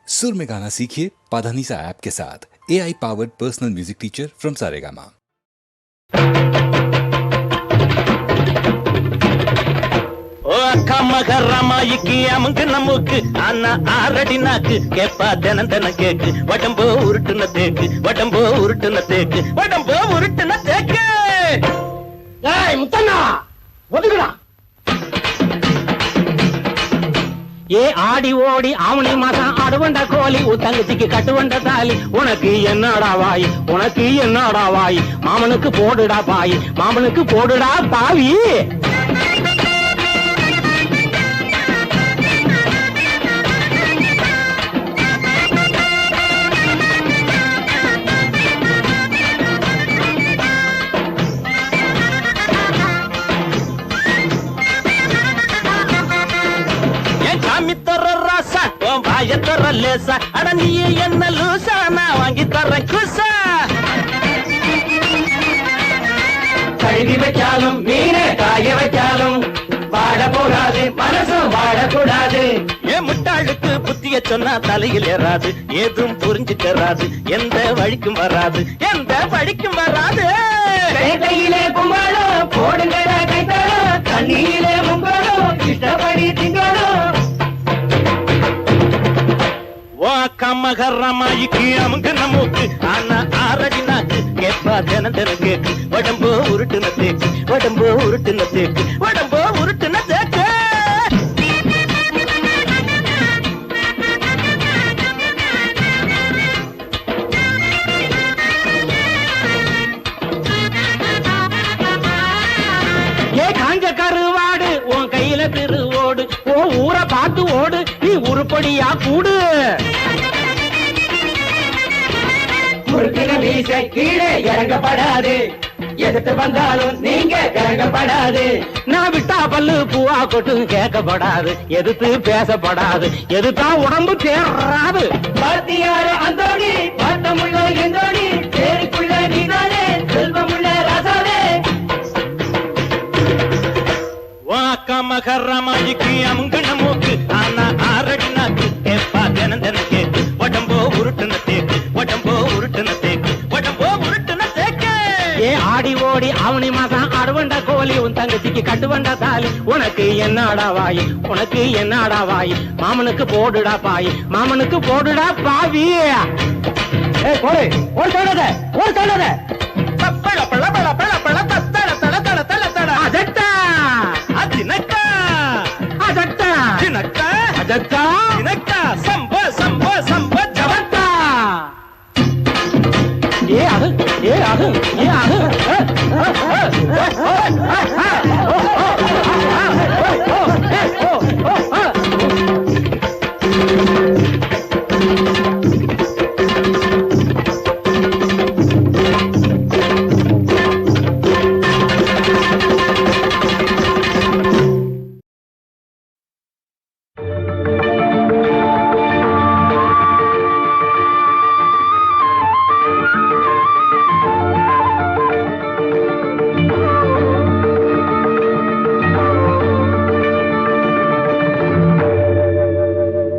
सुर में गाना सीखिए पाधानीसा ऐप के साथ। AI powered personal music teacher from Saregama. அக்கா மகராமாய்க்கு அமுக்கு நமக்கு ஆனா ஆரடி நாக்கு கேப்பா தினம் தினம் கேக்கு வடம்போ உருட்டுன தேக்கு வடம்போ உருட்டுன தேக்கு வடம்போ உருட்டுன தேக்கு. ஏய் முத்தண்ணா ஒதுக்குடா. ஏ ஆடி ஓடி ஆவணி மாசம் அடுவண்ட கோழி உத்தங்கச்சிக்கு கட்டுவண்ட தாலி உனக்கு என்னடா வாய் உனக்கு என்னடா வாய் மாமனுக்கு போடுடா பாய் மாமனுக்கு போடுடா பாவி. அட நீ என்ன லூசா நான் வாங்கி தர குசா. கழுவி வச்சாலும் மீனை காய வச்சாலும் வாட போகாது மனசும் வாடக்கூடாது. ஏன் முட்டாளுக்கு புத்திய சொன்னா தலையில் ஏறாது ஏதும் புரிஞ்சுக்கறாது எந்த வழிக்கும் வராது எந்த வழிக்கும் வராது. கையிலே கும்பாலும் போடுங்கடா கைத்தாலும் தண்ணியிலே முங்காலும் இஷ்டப்படி திங்களும். கம்மகரமாய்க்கு அமுக்கு நமக்கு ஆனா ஆரடி நாக்கு கேப்பா தினம் தினம் கேக்கு வடம்போ உருட்டுன தேக்கு வடம்போ உருட்டுன தேக்கு வடம்போ உருட்டுன தேக்கு. ஏ காஞ்ச கருவாடு உன் கையில திருவோடு உன் ஊரை பார்த்து ஓடு நீ உருப்படியா கூடு. முறுக்கின மீசை கீழே இறங்கப்படாது எதிர்த்து வந்தாலும் நீங்க இறங்கப்படாது. நான் விட்டா பல்லு பூவா கொட்டு கேட்கப்படாது எதிர்த்து பேசப்படாது எதுதான் உடம்பு தேர்றாது. பாத்தியாரு அந்தோடி பார்த்தமுள்ள எந்தோடி சேரிக்குள்ள நீதானே செல்வமுள்ள ராசாவே. மகரமாய்க்கு அமுங்க நமக்கு ஆனா ஆரடி நாக்கு கேப்பா தினம் தினம் கேக்கு வடம்போ உருட்டுன தேக்கு வடம்போ உருட்டுன தேக்கு வடம்போ உருட்டுன தேக்கு. ஏ ஆடி ஓடி ஆவணி மாசம் அடுவண்ட கோழி உன் தங்கச்சிக்கு கட்டுவண்ட தாலி உனக்கு என்னடா வாய் உனக்கு என்னடா வாய் மாமனுக்கு போடுடா பாய் மாமனுக்கு போடுடா பாவி. போடு ஒரு சொல்லாத ஒரு சொல்லாத. பப்பள பள பள பள பள தத்தள தள தள தள தள அதட்டா அதினக்கா அதட்டா தினக்கா அதட்டா தினக்கா சம்ப சம்ப சம்ப ஜவட்டா. ஏ அது ஏ அது ஏ அது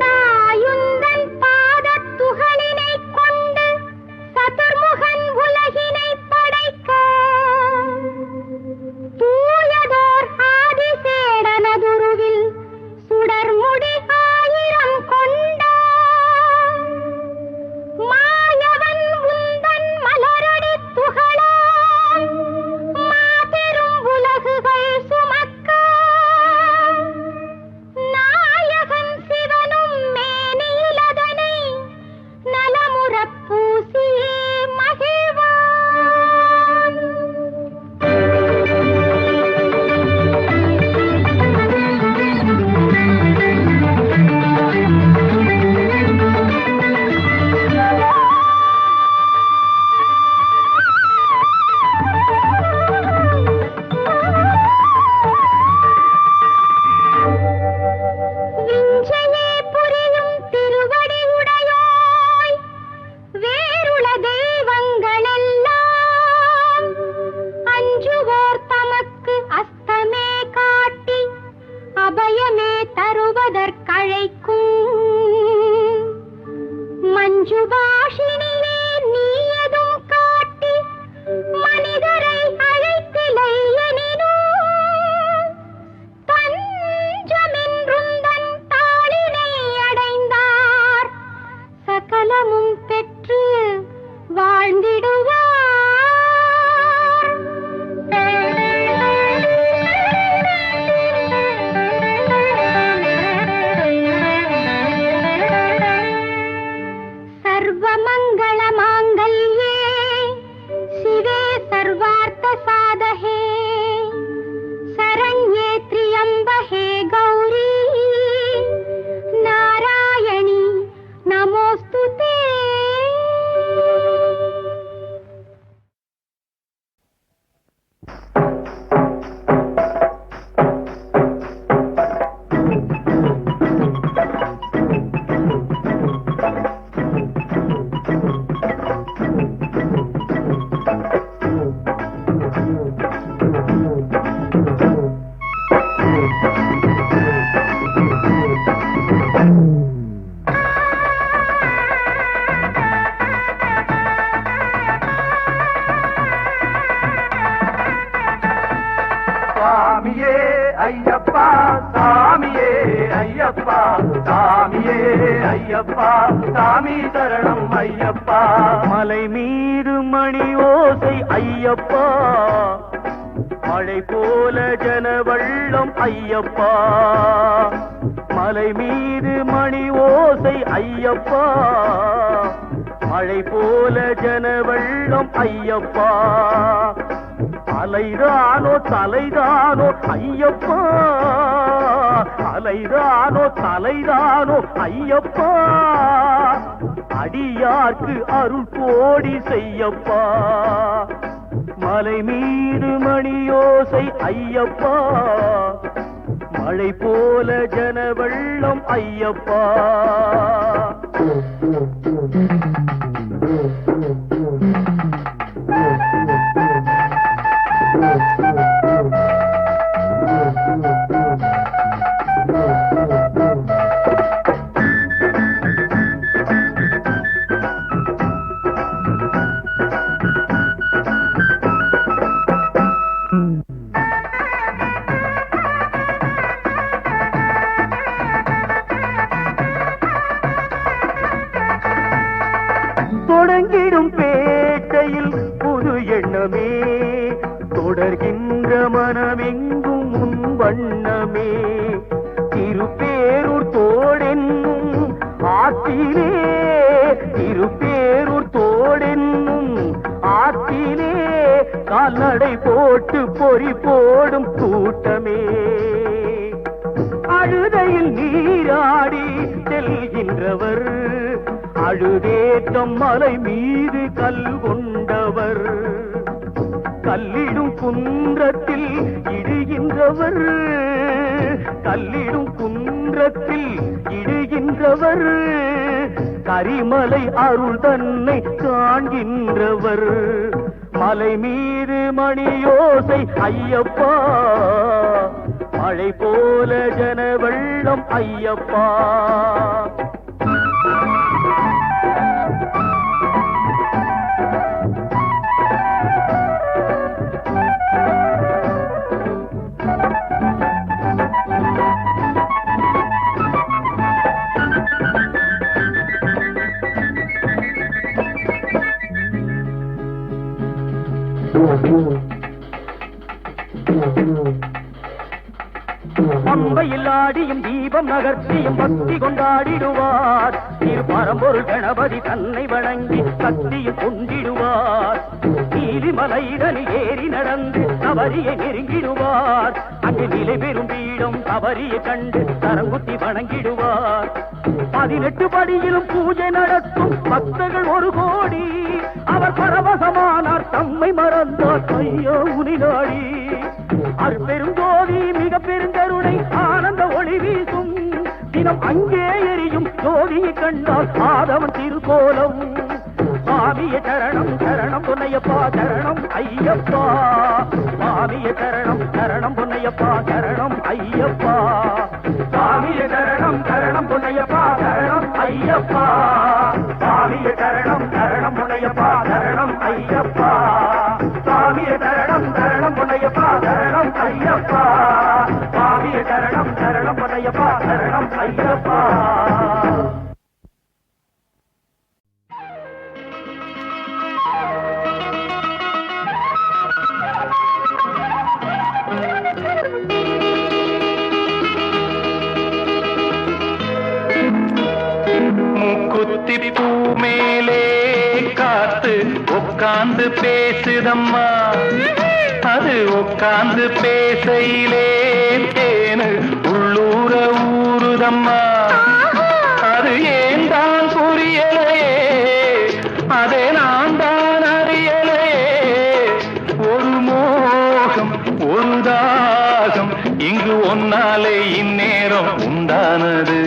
தாயுன் மஞ்சுபாஷினியே நீயதும் காட்டி மனிதரை அழைத்திலை எனினும் தஞ்சமென்றும் தன் தாளினை அடைந்தார் சகலமும் பெற்று வாழ்ந்திடுவார். सर्वमंगल मांगल्ये शिवे सर्वार्थ साधहे शरण्ये त्र्यंबके गौरी नारायणी नमोस्तुते. சாமியே ஐயப்பா சாமியே ஐயப்பா சாமியே ஐயப்பா சாமி சரணம் ஐயப்பா. மலை மீது மணி ஓசை ஐயப்பா, மழை போல ஜனவள்ளம் ஐயப்பா. மலை மீது மணி ஓசை ஐயப்பா, மழை போல ஜனவள்ளம் ஐயப்பா. அலைதானோ தலைதானோ ஐயப்பா, அலைதானோ தலைதானோ ஐயப்பா. அடியார்க்கு அருள் கோடி செய்யப்பா. மலை மீது மணியோசை ஐயப்பா, மழை போல ஜனவள்ளம் ஐயப்பா. தொடங்கிடும் பேட்டையில் புது எண்ணமே, தொடர்கின்ற மனமெங்கும் முன் வண்ணமே. திருப்பேரூர் தோடென்னும் ஆற்றிலே, திருப்பேரூர் தோடென்னும் ஆற்றிலே கால்நடை போட்டு பொறி போடும் கூட்டமே. அழுதையில் நீராடி செல்கின்றவர், அழுதேற்றம் மலை மீது கல் கொண்டவர். கல்லிடும் குன்றத்தில் இடுகின்றவர், கல்லிடும் குன்றத்தில் இடுகின்றவர். கரிமலை அருள் தன்னை காண்கின்றவர். மலை மீது மணியோசை ஐயப்பா, மழை போல ஜனவள்ளம் ஐயப்பா. பம்பையில் ஆடியும் தீபம் நகர்த்தியும் பக்தி கொண்டாடிடுவார். திருப்பரம்பொருள் கணபதி தன்னை வணங்கி சக்தியும் கொண்டிடுவார். நீலிமலைதனில் ஏறி நடந்து தவறியை நெருங்கிடுவார். அங்கு நிலை பெறும் பீடம் தவறியை கண்டு தரங்குத்தி வணங்கிடுவார். 18 படியிலும் பூஜை நடத்தும் பக்தர்கள் 1 கோடி. அவர் பரவசமானார், தம்மை மறந்தார் ஐயோ உனிநாடி. அருப்பெரும் ஜோதி மிக பெருங்கருணை ஆனந்த ஒளி வீசும். தினம் அங்கே எரியும் ஜோதியை கண்டால் ஆதவன் திருக்கோலம். சுவாமிய சரணம் சரணம் பொன்னையப்பா சரணம் ஐயப்பா. சுவாமிய சரணம் சரணம் பொன்னையப்பா சரணம் ஐயப்பா. சுவாமிய சரணம் சரணம் பொன்னையப்பா சரணம் ஐயப்பா. சுவாமி சாமியே சரணம் சரணம் உடையப்பா சரணம் ஐயப்பா சாமியே சரணம் சரணம் உடையப்பா சரணம் ஐயப்பா சாமியே சரணம் சரணம் உடையப்பா சரணம் ஐயப்பா மூக்குத்தி பூ மேலே காத்து உட்கார்ந்து பேசுதம்மா அது உட்கார்ந்து பேசையிலே தேனு உள்ளூர ஊறுதம்மா அது ஏன் தான் புரியலையே அதை நான் தான் அறியலையே ஒரு மோகம் ஒரு தாகம் இங்கு ஒன்னாலே இந்நேரம் உண்டானது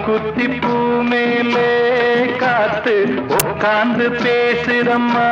குத்தி பூ மேலே காத்து உட்கார்ந்து பேசுதம்மா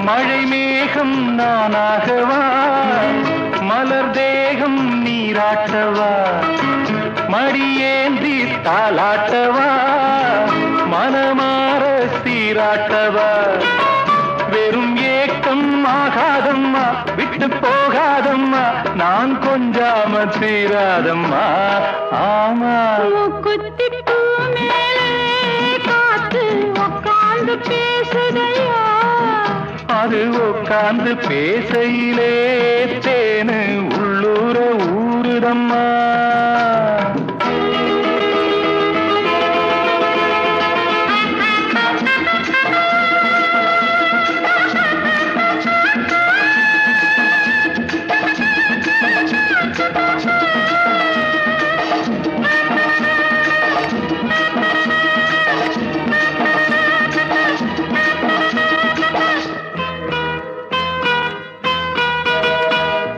மழை மேகம் நானாகவா மலர் தேகம் நீராட்டவா மடியேந்தி தாலாட்டவா மனமாற சீராட்டவா வெறும் ஏக்கம் ஆகாதம்மா விட்டு போகாதம்மா நான் கொஞ்சாம தீராதம்மா ஆமா குத்தி பூ மேலே காத்து உட்கார்ந்து பேசுதையா அது உட்கார்ந்து பேசையிலே தேனு உள்ளூர ஊறுதம்மா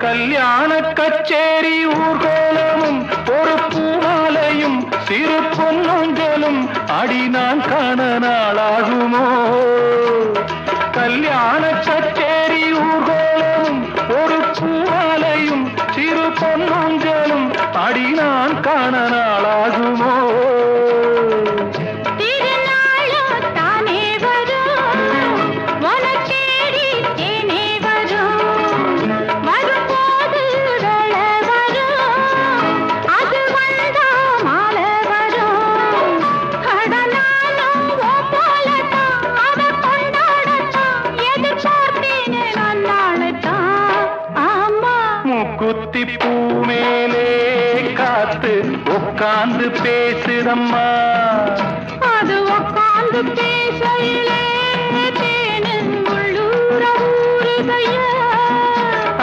கல்யாண கச்சேரி ஊர்கோலமும் ஒரு பூமாலையும் சிறு பொன்னொஞ்சலும் அடி நான் காண நாளாகுமோ கல்யாண கச்சேரி ஊர்கோலமும் ஒரு பூமாலையும் சிறு பொன்னொஞ்சலும் அடி நான் காண நாளாகுமோ குத்தி பூ மேலே காத்து உட்கார்ந்து பேசுதம்மா அது உட்கார்ந்து பேசையிலே தேனின் உள்ளூர ஊறுதையா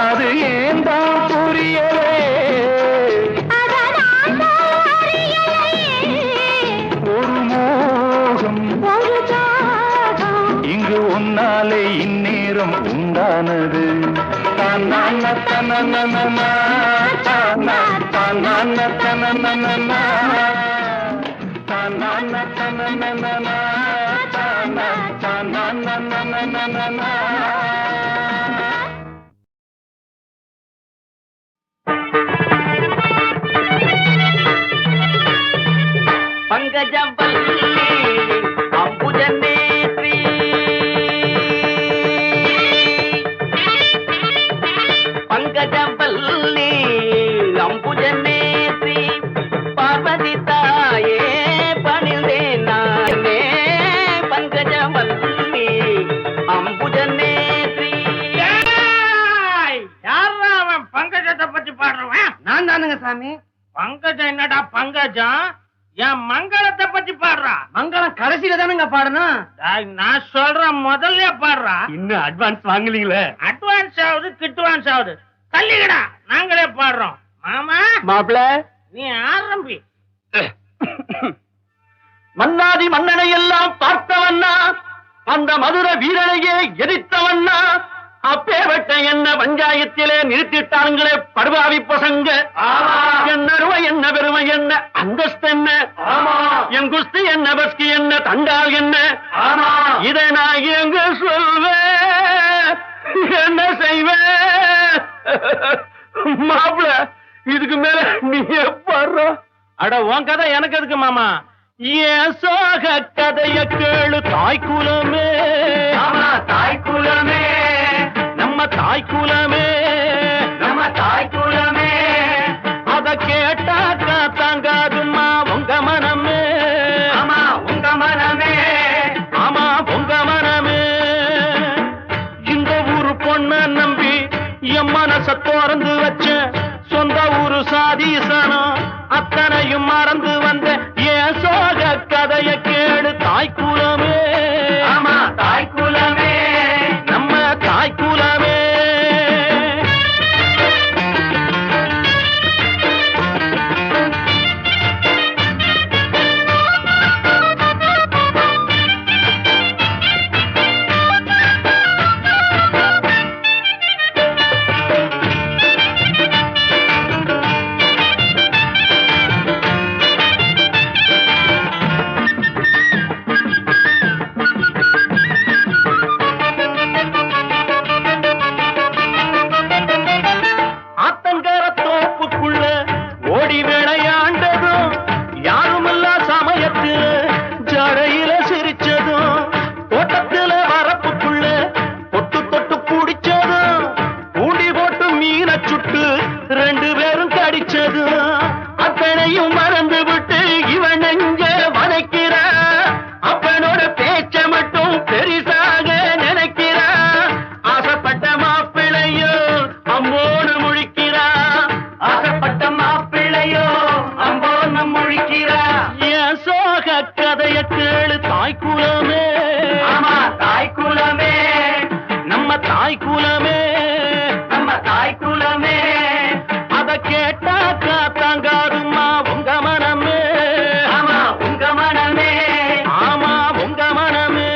அது ஏன் தான் புரியலே ஒரு மோகம் ஒரு தாகம் இங்கு உன்னாலே இந்நேரம் உண்டானது தன்னான தனனனா தன்னான தனனனா தன்னான தனனனா பங்கஜவல்லி அம்புஜநேத்ரி பங்கஜவல்லி அம்புஜநேத்ரி பார்வதி தாயே பணிந்தேன் நானே பங்கஜவல்லி அம்புஜநேத்ரி. யாரா அவன் பங்கஜத்தை பத்தி பாடுறவன்? நான் தானுங்க சாமி. பங்கஜம் என்னடா பங்கஜம்? என் மங்களத்தை பத்தி பாடுறா. மங்களம் கடைசியில தானுங்க பாடணும். நான் சொல்றேன் முதல்ல பாடுறா. இன்னும் அட்வான்ஸ் வாங்கலீங்களே. அட்வான்ஸ் ஆகுது கிட்வான்ஸ் ஆகுது. தள்ளிக்கடா, நாங்களே பாடுறோம். மாமா மாப்பிள நீ ஆரம்பி. மன்னாதி மன்னனை எல்லாம் பார்த்தவண்ணா, அந்த மதுர வீரனையே எதிர்த்தவண்ணா, அப்பேவட்ட என்ன பஞ்சாயத்திலே நிறுத்திட்டாங்களே படுபாவி பசங்க. என்ன அருமை என்ன பெருமை என்ன அந்தஸ்து என்ன, என் குஸ்தி என்ன பஸ்கி என்ன தண்டால் என்ன, இதை நான் எங்க சொல்வேன் என்ன செய்வேன்? மாப்பிள இதுக்கு மேல நீ பாடுற. அட உன் கதை எனக்கு எதுக்கு மாமா? ஏன் சோக கதைய கேளு தாய்க்குலமே, தாய்க்குலமே நம்ம தாய்க்குலமே, நம்ம தாய்க்குலமே. அத கேட்டாக்கா தாங்காதுமா உங்க மனமே. ஆமா உங்க மனமே, ஆமா உங்க மனமே. இந்த ஊரு பொண்ண நம்பி என் மனச திறந்து வச்ச, சொந்த ஊரு சாதீசனம் அத்தனையும் மறந்து வந்த ஏன் சோக கதைய கேளு தாய்க்குலமே. ஆமா தாய்க்குலமே, நம்ம தாய்க்குலமே. ஆத்தங்கர தோப்புக்குள்ள ஓடி விளையாண்டதும், யாருமல்ல சமயத்துல ஜடையில சிரிச்சதும், தோட்டத்துல வரப்புக்குள்ள தொட்டு தொட்டு குடிச்சதும், ஊண்டி போட்டு மீனை சுட்டு 2 பேரும் கடிச்சதும், அத்தனையும் மறந்து விட்டு இவன் நெஞ்ச வதைக்கிற, அப்பனோட பேச்ச மட்டும் பெரிசாக நினைக்கிற, ஆசைப்பட்ட மாப்பிள்ளையோ அம்போடு முழிக்கிறா, ஆசைப்பட்ட மாப்பிள்ளையோ அம்போன்னு முழிக்கிறா. என் சோக கதைய கேளு தாய்க்குலமே. ஆமா தாய்க்குலமே, நம்ம தாய்க்குலமே, நம்ம தாய்க்குலமே. அத கேட்டாக்கா தாங்காதுமா உங்க மனமே. ஆமா உங்க மனமே, ஆமா உங்க மனமே.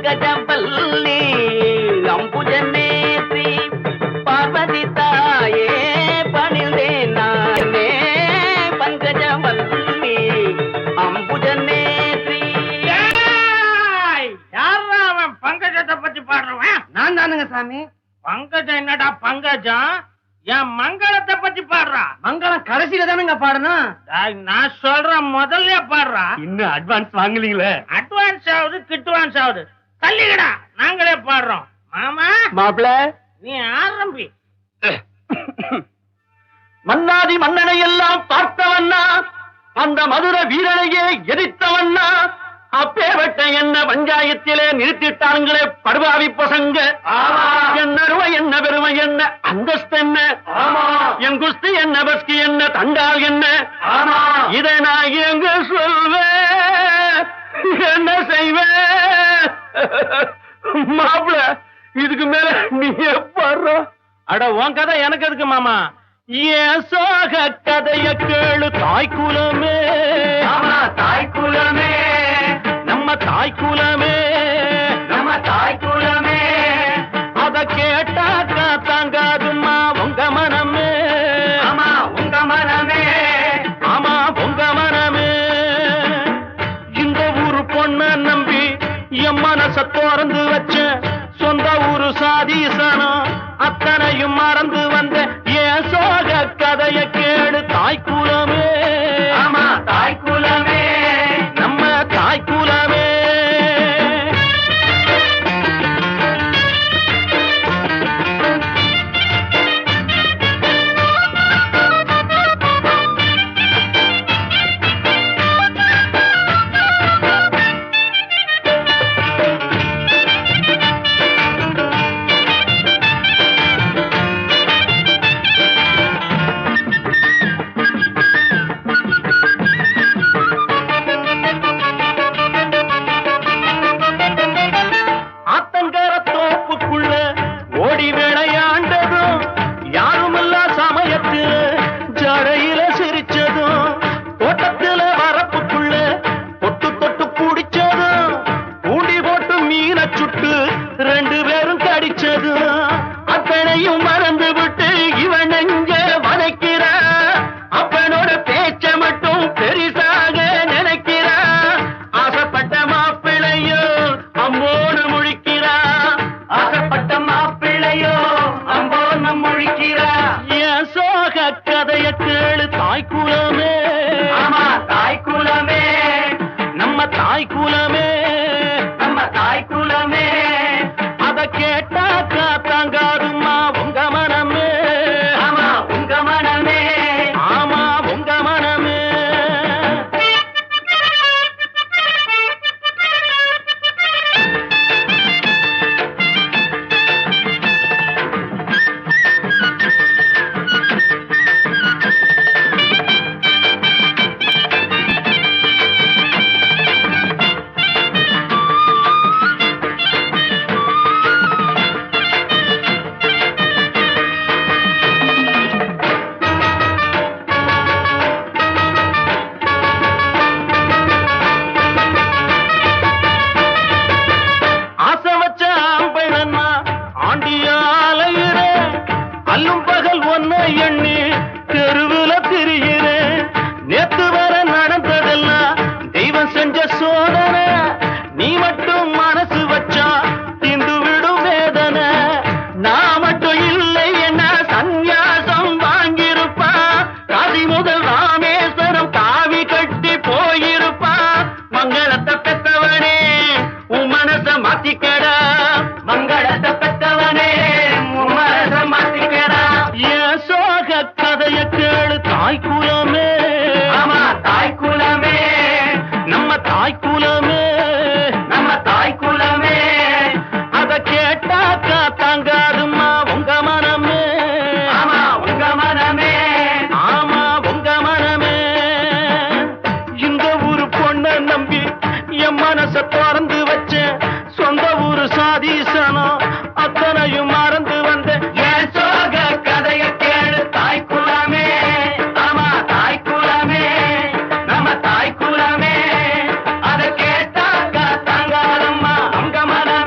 பங்கஜவல்லி அம்புஜநேத்ரி பார்வதி தாயே பணிந்தேன் நானே பங்கஜவல்லி அம்புஜநேத்ரி. யாரா அவன் பங்கஜத்தை பத்தி பாடுறவன்? நான் தானுங்க சாமி. பங்கஜம் என்னடா பங்கஜம்? என் மங்களத்தை பத்தி பாடுறா. மங்களம் கடைசியில தானுங்க பாடணும். நான் சொல்றேன் முதல்ல பாடுறா. இன்னும் அட்வான்ஸ் வாங்கலீங்களே. அட்வான்ஸ் ஆகுது கிட்வான்ஸ் ஆகுது. தள்ளிக்கடா, நாங்களே பாடுறோம். மாமா மாப்பிள நீ ஆரம்பி. மன்னாதி மன்னனை எல்லாம் பார்த்தவண்ணா, அந்த மதுர வீரனையே எதிர்த்தவண்ணா, அப்பேவட்ட என்ன பஞ்சாயத்திலே நிறுத்திட்டாங்களே படுபாவி பசங்க. என்ன அருமை என்ன பெருமை என்ன அந்தஸ்து என்ன, என் குஸ்தி என்ன பஸ்கி என்ன தண்டால் என்ன, இதை நான் எங்க சொல்வேன் என்ன செய்வேன்? மாப்பிள இதுக்கு மேல நீ பாடுற. அட உன் கதை எனக்கு எதுக்கு மாமா? ஏன் சோக கதைய கேளு தாய்க்குலமே, தாய்க்குலமே நம்ம தாய்க்குலமே, நம்ம தாய்க்குலமே. அத கேட்டாக்கா தாங்காதுமா உங்க மனமே. ஆமா உங்க மனமே, ஆமா உங்க மனமே. இந்த ஊரு பொண்ண நம்பி என் மனச திறந்து வச்ச, சொந்த ஊரு சாதீசனம் அத்தனையும் மறந்து வந்த ஏன் சோக கதைய கேடு தாய்க்குலமே. ஆமா தாய்க்குலமே, நம்ம தாய்க்குலமே. ஆத்தங்கர தோப்புக்குள்ள ஓடி விளையாண்டதும், யாருமல்ல சமயத்துல ஜடையில சிரிச்சதும், தோட்டத்துல வரப்புக்குள்ள தொட்டு தொட்டு பிடிச்சதும், ஊண்டி போட்டு மீனை சுட்டு 2 பேரும் கடிச்சதும், அத்தனையும் மறந்து விட்டு இவன் நெஞ்ச வதைக்கிற, அப்பனோட பேச்ச மட்டும் பெரிசாக நினைக்கிற, ஆசைப்பட்ட மாப்பிள்ளையோ அம்போடு முழிக்கிறா, ஆசைப்பட்ட மாப்பிள்ளையோ அம்போன்னு முழிக்கிறா. என் சோக கதைய கேளு தாய்க்குலமே. ஆமா தாய்க்குலமே, நம்ம தாய்க்குலமே, நம்ம தாய்க்குலமே. அத கேட்டாக்கா தாங்காதுமா உங்க மனமே. ஆமா உங்க மனமே, ஆமா உங்க மனமே. ஆசை வச்ச ஆம்பளன்னா ஆண்டியாலையிறேன், அல்லும் பகல் ஒன்ன எண்ணி தெருவுல திரிகிறேன். நேத்து வர நடந்ததெல்லாம் தெய்வம் செஞ்ச சோதனை, நீ மட்டும் மனசு வச்சா திந்து விடும் வேதனை. நான் மட்டும் இல்லை என்ன சந்நியாசம் வாங்கியிருப்பா, காசி முதல் ராமேஸ்வரம் காவி கட்டி போயிருப்பா. மங்களத்தை பெத்தவனே உன் மனச மாத்திக்கடா, மங்களத்தை பெற்றவனே உன் மனச மாத்திக்கடா. என் சோக கதைய கேளு தாய்க்குலமே. ஆமா தாய்க்குலமே, நம்ம தாய்க்குலமே, நம்ம தாய்க்குலமே. அத கேட்டாக்கா தாங்காதுமா உங்க மனமே. ஆமா உங்க மனமே, ஆமா உங்க மனமே. இந்த ஊரு பொண்ண நம்பி என் மனச திறந்து வச்ச, சொந்த ஊரு சாதீசனம் அத்தனையும் மறந்து வந்த என் சோக கதைய கேளு தாய்க்குலமே. ஆமா தாய்க்குலமே, நம்ம தாய்க்குலமே. அத கேட்டாக்கா தாங்காதம்மா உங்க மனமே.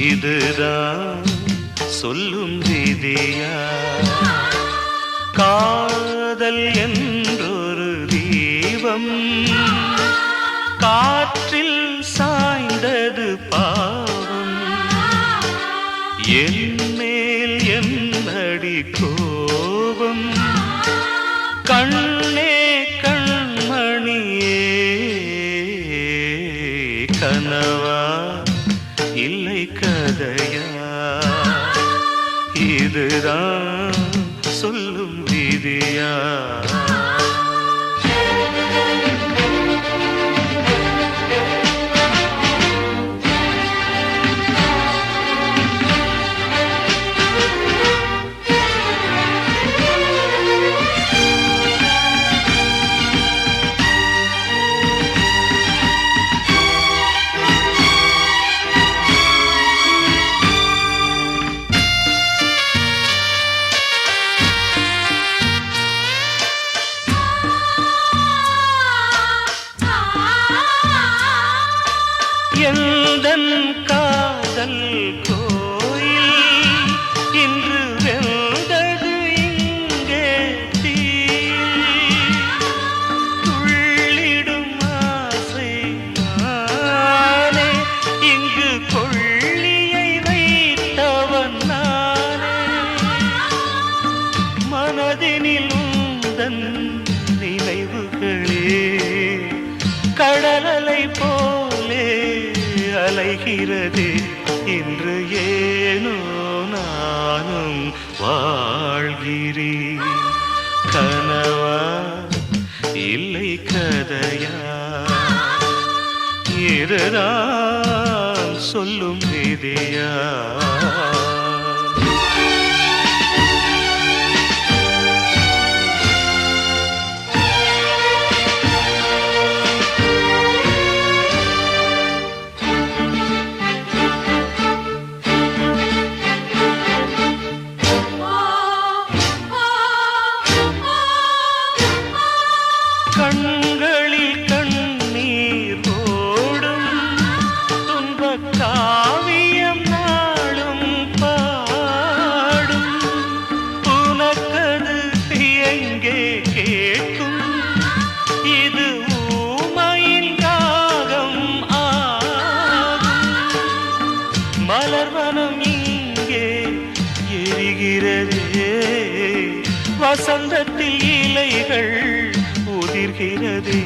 இதுதான் சொல்லும் விதியா? காதல் என்றொரு தீபம் காற்றில் சாய்ந்தது பாவம். என் மேல் என்னடி கோபம்? கண்ணே கண்மணியே, கனவா இல்லை கதையா? இதுதான் சொல்லும் விதியா? எந்தன் காதல் கோயில் இன்று வெந்தது இங்கே தீயில். துள்ளிடும் ஆசை நானே, இங்கு கொள்ளியை வைத்தவன் நானே. மனதினில் உந்தன் நினைவுகளே கடலலை போலே அலைகிறது. இன்று ஏனோ நானும் வாழ்கிறேன். கனவா இல்லை கதையா? இதுதான் சொல்லும் விதியா? கண்களில் கண்ணீர் ஓடும் துன்பக் காவியம் நாளும் பாடும். உனக்கது எங்கே கேட்கும்? இது ஊமையின் ராகம் ஆகும். மலர்வனம் இங்கே எரிகிறதே, வசந்தத்தில் இலைகள் உதிர்கிறது.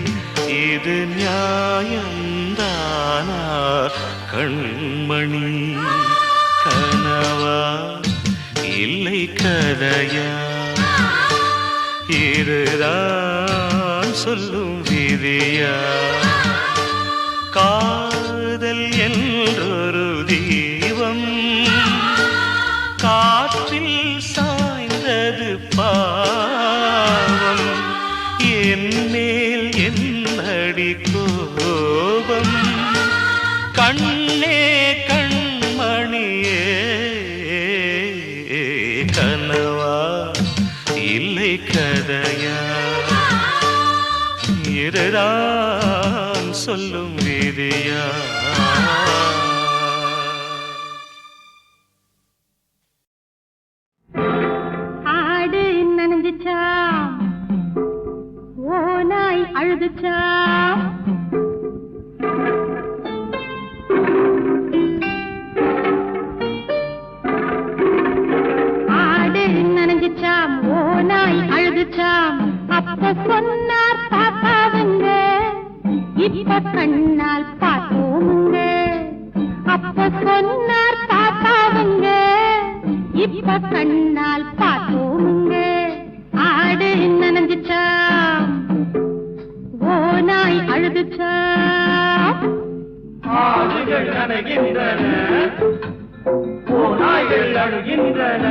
இது நியாயந்தானா கண்மணி? கனவா இல்லை கதையா? இதுதான் சொல்லும் விதியா? காதல் என்றொரு தீபம் காற்றில் சாய்ந்தது பாவம். என் மேல் என்னடி கோபம்? கண்ணே கண்மணியே, கனவா இல்லை கதையா? இதுதான் சொல்லும் விதியா? ஆடு நனைஞ்சிச்சா, ஓநாய் அழுதுச்சா, ஆடு நனைஞ்சிச்சா, ஓநாய் அழுதுச்சா. அப்ப சொன்னார் பாப்பாவுங்க, இப்ப கண்ணால் பார்த்தோமுங்க. அப்ப சொன்னார் பாப்பாவுங்க, இப்ப கண்ணால் பார்த்தோமுங்க. ஆடு நனைஞ்சிச்சா, ஓநாய் அழுதுச்சா. ஆடுகள் நனைகின்றன, ஓநாய்கள் அழுகின்றன.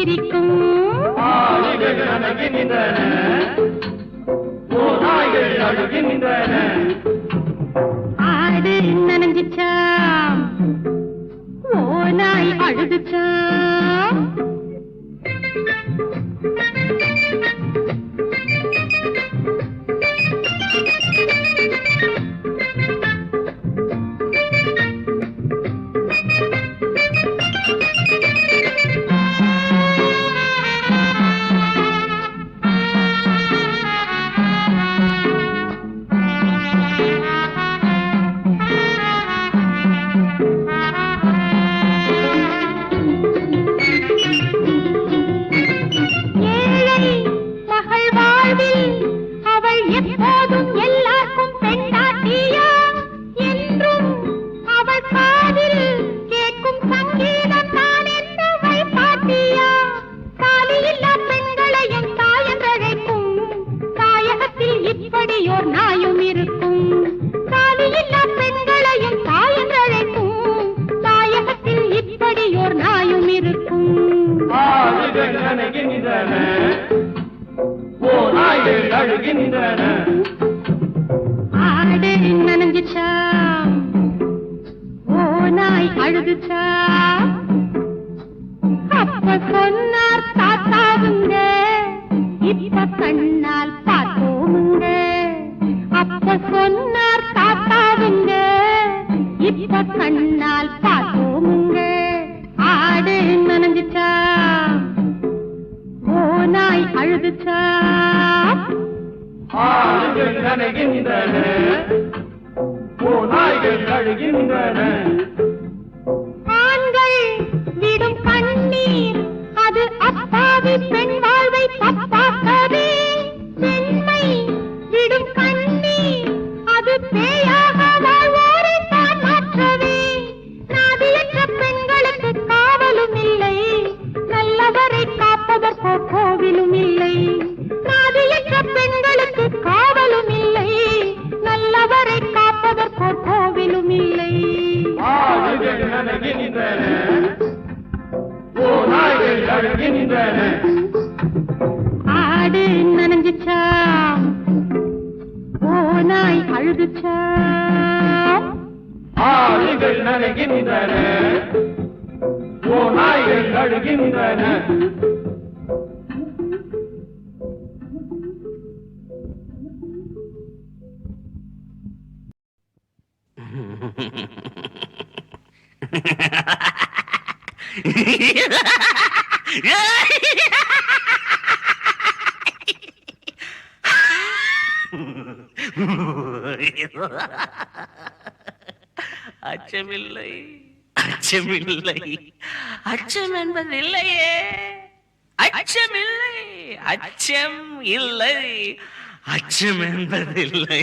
சிரிக்கும் ஆடுகள் அணகின்றன ஓநாய்கள் அழுகின்றன ஆடு நனைஞ்சிச்சாம் ஓநாய் அழுதுச்சாம் ஆடு நனைஞ்சிச்சாம் ஓநாய் அழுதுச்சாம் அப்ப சொன்னார் தாத்தாவுங்க இப்ப கண்ணால் பார்த்தோமுங்க அப்ப சொன்னார் தாத்தாவுங்க இப்ப கண்ணால் பார்த்தோமுங்க ஆடு நனைஞ்சிச்சாம் ஓநாய் அழுதுச்சாம் ஆடுகள் நனைகின்றன ஓநாய்கள் அழுகின்றன ஆண்கள் விடும் கண்ணீர் அது அப்பாவி பெண் வாழ்வை தப்பாக்கவே பெண்மை விடும் கண்ணீர் அது பேயாக வாழ்வோரை தான் மாற்றவே நாதியற்ற பெண்களுக்கு காவலும் இல்லை நல்லவரை காப்பதற்கோ கோவிலும் இல்லை நாதியற்ற பெண்களுக்கு காவலும் இல்லை நல்லவரை காப்பதற்கோ கோவிலும் இல்லை ஆடுகள் நனைகின்றன ஓநாய்கள் அழுகின்றன ஆடு நனைஞ்சிச்சாம் ஓநாய் அழுதுச்சாம் ஆடுகள் நனைகின்றன ஓநாய்கள் அழுகின்றன அச்சமில்லை அச்சமில்லை அச்சம் என்பதில்லையே அச்சமில்லை அச்சம் இல்லை அச்சம் என்பதில்லை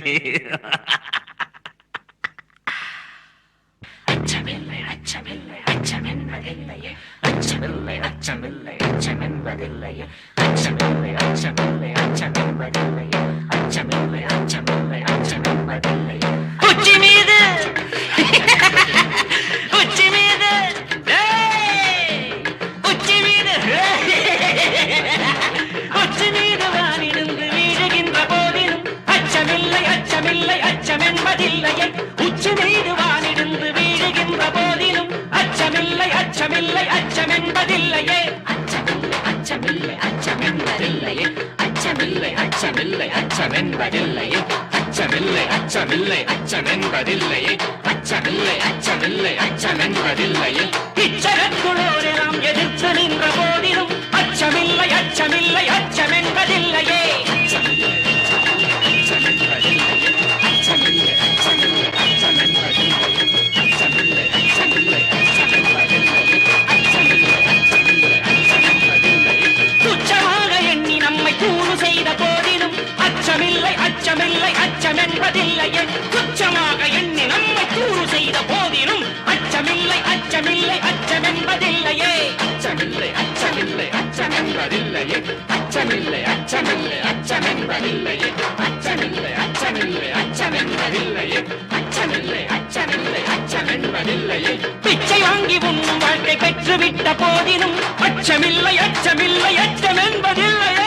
அச்சமில்லை அச்சமில்லை அச்சம் என்பதில்லையே அச்சமில்லை அச்சமில்லை அச்சம் என்பதில்லையே அச்சமில்லை அச்சமில்லை அச்சம் என்பதில்லையே அச்சமில்லை அச்சமில்லை அச்சம் என்பதில்லையே உச்சி மீது உச்சி மீது உச்சி மீது உச்சி மீது வானிருந்து வீழுகின்ற போதிலும் அச்சமில்லை அச்சமில்லை அச்சம் என்பதில்லையே உச்சி மீது வானிருந்து வீழுகின்ற போதிலும் அச்சமில்லை அச்சமில்லை அச்சம் என்பதில்லையே அச்சமில்லை அச்சமில்லை அச்சம் என்பதில்லையே அச்சமில்லை அச்சமில்லை அச்சம் என்பதில்லையே அச்சமில்லை அச்சமில்லை அச்சம் என்பதில்லையே அச்சமில்லை அச்சமில்லை அச்சம் என்பதில்லையே இச்சகத்துளோரெல்லாம் எதிர்த்து நின்ற போதிலும் அச்சமில்லை அச்சமில்லை அச்சம் என்பதில்லையே அச்சமில்லை அச்சம் என்பதில்லையே அச்சமில்லை அச்சமில்லை அச்சம் என்பதில்லையே அச்சமில்லை அச்சமில்லை அச்சம் என்பதில்லையே அச்சமில்லை அச்சமில்லை அச்சம் என்பதில்லையே துச்சமாக எண்ணி நம்மை கூறு செய்த போதிலும் அச்சமில்லை அச்சமில்லை அச்சம் என்பதில்லையே துச்சமாக எண்ணி நம்மை கூறு செய்த போதிலும் அச்சமில்லை அச்சமில்லை அச்சம் என்பதில்லையே அச்சமில்லை அச்சமில்லை அச்சம் என்பதில்லையே அச்சமில்லை அச்சமில்லை அச்சம் என்பதில்லையே அச்சமில்லை அச்சமில்லை அச்சம் என்பதில்லையே அச்சமில்லை அச்சமில்லை அச்சம் என்பதில்லையே பிச்சை வாங்கி உண்ணும் வாழ்க்கை பெற்றுவிட்ட போதினும் அச்சமில்லை அச்சமில்லை அச்சம் என்பதில்லையே.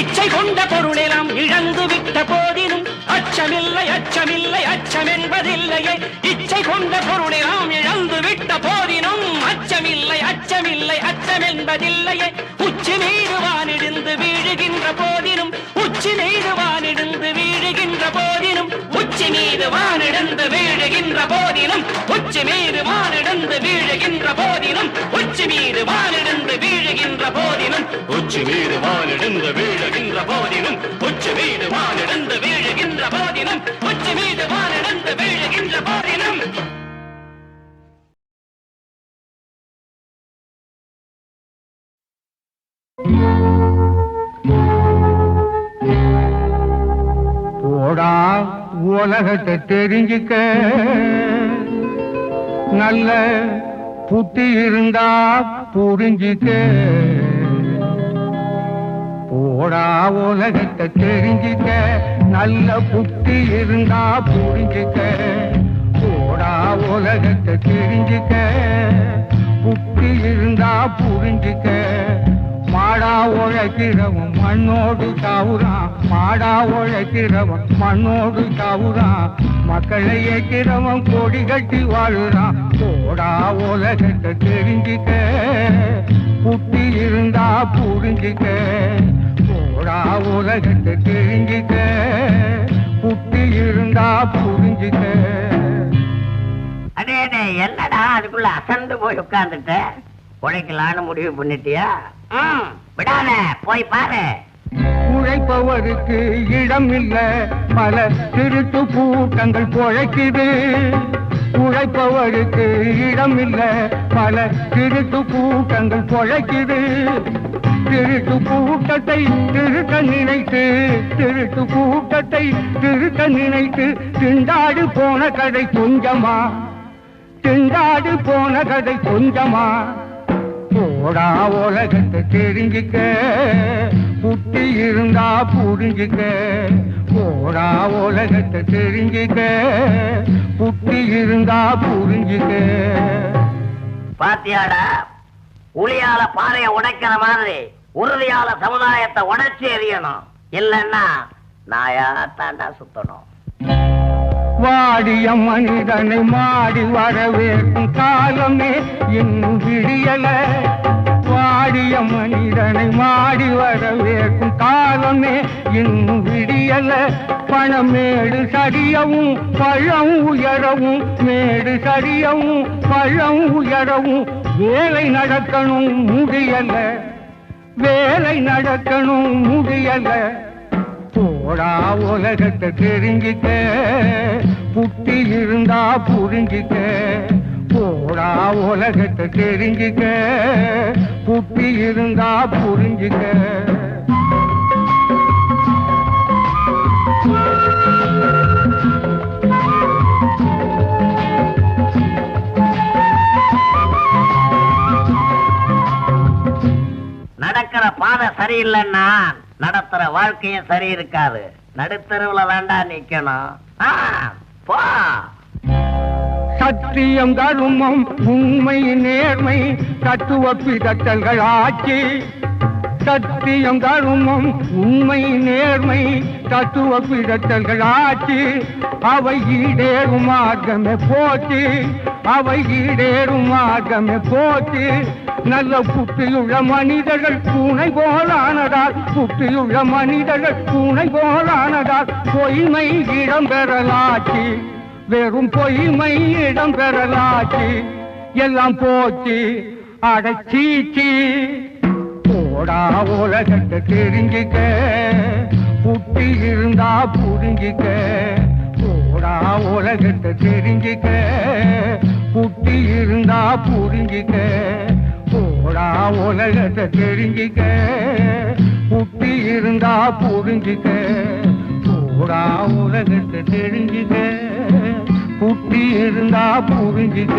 இச்சை கொண்ட பொருளெல்லாம் இழந்து விட்ட போதினும் அச்சமில்லை அச்சமில்லை அச்சம் என்பதில்லையே. இச்சை கொண்ட பொருளெல்லாம் இழந்து விட்ட போதினும் அச்சமில்லை அச்சமில்லை அச்சம் என்பதில்லையே. உச்சி மீது வானிடிந்து வீழுகின்ற போதினும் உச்சி மீது வானிடிந்து வீழுகின்ற போதினும் உச்சி மீது வானிடந்து வீழுகின்ற போதினும் உச்சி மீது வானிடந்து வீழுகின்ற போதினும் உச்சி மீது வானிடந்து வீழுகின்ற போதினும் உச்சி மீது வானிடந்து வீழுகின்ற போதினும் உச்சி மீது வானிடந்து வீழுகின்ற போதினும் உச்சி மீது வானிடந்து வீழுகின்ற போதினும். போடா உலகத்தை தெரிஞ்சுக்க, நல்ல புத்தி இருந்தா புரிஞ்சுக்க. போடா உலகத்தை தெரிஞ்சுக்க, நல்ல புத்தி இருந்தா புரிஞ்சுக்க. போடா உலகத்தை தெரிஞ்சுக்க, புத்தி இருந்தா புரிஞ்சுக்க. மாடா உழைக்கிறவன் மண்ணோடு சாவுறான், மாடா உழைக்கிறவன் மண்ணோடு சாவுறான். மக்களை ஏற்கிறவன் கொடி கட்டி வாழுறான். போடா உலகத்தை தெரிஞ்சுக்க, புத்தி இருந்தா புரிஞ்சுக்க. போடா உலகத்தை தெரிஞ்சுக்க, புத்தி இருந்தா புரிஞ்சுக்க. அடே என்னடா அதுக்குள்ள அசந்து போய் உட்கார்ந்துட்ட? உழைக்கலான்னு முடிவு பண்ணிட்டியா? விடாத, போய் பாரு. உழைப்பவருக்கு இடம் இல்ல, பல திருட்டு கூட்டங்கள் பொழைக்குது. உழைப்பவருக்கு இடம் இல்ல, பல திருட்டு கூட்டங்கள் பொழைக்குது. திருட்டு கூட்டத்தை திருட்ட நினைத்து, திருட்டு கூட்டத்தை திருட்ட நினைத்து திண்டாடு போன கதை கொஞ்சமா, திண்டாடு போன கதை கொஞ்சமா. போடா உலகத்தை தெரிஞ்சுக்க, புத்தி இருந்தா புரிஞ்சுக்க. போடா உலகத்தை தெரிஞ்சுக்க, புத்தி இருந்தா புரிஞ்சுக்க. பாத்தியாடா, உளியால பாறைய உடைக்கிற மாதிரி உறுதியால சமுதாயத்தை உடைச்சு எறியணும். இல்லன்னா நாயா தாண்டா சுத்தணும். வாடிய மனிதனை மாடி வரவேற்கும் காலமே இன்னும் விடியல. வாடிய மனிதனை மாடி வரவேற்கும் காலமே இன்னும் விடியல. பணமேடு சரியவும் பழம் உயரவும், மேடு சரியவும் பழம் உயரவும். வேலை நடக்கணும் முடியல, வேலை நடக்கணும் முடியல. போடா உலகத்தை தெரிஞ்சுக்க, புத்தி இருந்தா புரிஞ்சுக்க. போடா உலகத்தை தெரிஞ்சுக்க, புத்தி இருந்தா புரிஞ்சுக்க. நடக்கிற பாதை சரியில்லைன்னா நடத்துற வாழ்க்கையும் சரி இருக்காது. நடுத்தருவுல வேண்டாம் நிக்கணும். போ. சத்தியம் தருமம் உண்மை நேர்மை தத்துவ பிதற்றல்கள் ஆட்சி. சத்தியம் தருமம் உண்மை நேர்மை தத்துவ பிதற்றல்கள் ஆட்சி. அவை ஈடேறும் மார்க்கமே போச்சு, அவை ஈடேறும் மார்க்கமே போச்சு. நல்ல புத்தியுள்ள மனிதர்கள் பூனை போலானதால், புத்தியுள்ள மனிதர்கள் பூனை போலானதால் பொய்மை இடம் பெறலாச்சு, வெறும் பொய்மை இடம் பெறலாச்சு. எல்லாம் போச்சு அடச்சீச்சு. போடா உலகத்தை தெரிஞ்சுக்க, புத்தி இருந்தா புரிஞ்சுக்க. போடா உலகத்தை தெரிஞ்சுக்க, புத்தி இருந்தா புரிஞ்சுக்க. போடா உலகத்தை தெரிஞ்சுக்க, புத்தி இருந்தா புரிஞ்சுக்க. போடா உலகத்தை தெரிஞ்சுக்க, புத்தி இருந்தா புரிஞ்சுக்க.